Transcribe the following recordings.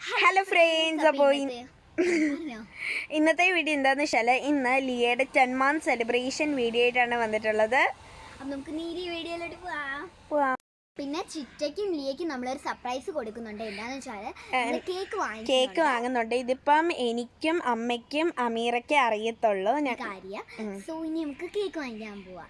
Hello friends, അപ്പോൾ ഇന്നത്തെ video എന്താണെന്ന് വെച്ചാൽ ഇന്ന് ലിയയുടെ 10 month സെലിബ്രേഷൻ വീഡിയോ ആയിട്ടാണ് വന്നിട്ടുള്ളത്. അപ്പം നമുക്ക് നീതി വീഡിയോയിലോട്ട് പോവാം. പിന്നെ ചിറ്റയ്ക്കും ലിയയ്ക്കും നമ്മളൊരു സർപ്രൈസ് കൊടുക്കുന്നുണ്ട്. എന്താണെന്ന് വെച്ചാൽ കേക്ക് വാങ്ങുന്നുണ്ട്. ഇതിപ്പം എനിക്കും അമ്മയ്ക്കും അമീറയ്ക്കും അറിയത്തുള്ളൂ കാര്യം. സോ ഇനി നമുക്ക് കേക്ക് വാങ്ങിക്കാൻ പോവാം.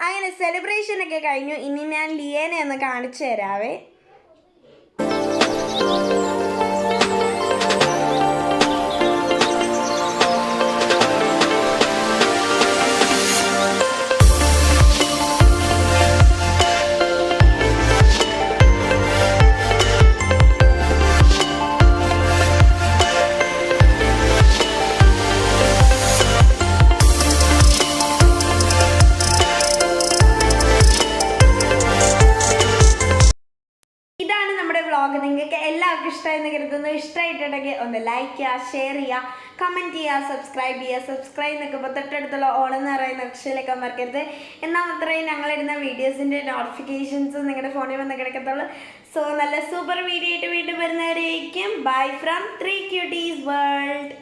അങ്ങനെ സെലിബ്രേഷനൊക്കെ കഴിഞ്ഞു. ഇനി ഞാൻ ലിയേനെ ഒന്ന് കാണിച്ചു തരാവേ. വ്ളോഗ് നിങ്ങൾക്ക് എല്ലാവർക്കും ഇഷ്ടമായെന്ന് കരുതുന്നു. ഇഷ്ടമായിട്ടുണ്ടെങ്കിൽ ഒന്ന് ലൈക്ക് ചെയ്യുക, ഷെയർ ചെയ്യുക, കമൻറ്റ് ചെയ്യുക, സബ്സ്ക്രൈബ് ചെയ്യുക. സബ്സ്ക്രൈബ് നിൽക്കുമ്പോൾ തൊട്ടടുത്തുള്ള ഓളെന്ന് പറയുന്ന ഓപ്ഷനിലൊക്കെ മറക്കരുത്. എന്നാൽ മാത്രമേ ഞങ്ങളിടുന്ന വീഡിയോസിൻ്റെ നോട്ടിഫിക്കേഷൻസ് നിങ്ങളുടെ ഫോണിൽ വന്ന് കിടക്കത്തുള്ളൂ. സോ നല്ല സൂപ്പർ വീഡിയോ ആയിട്ട് വീണ്ടും വരുന്നവരേക്കും ബൈ ഫ്രം 3 Cuties World.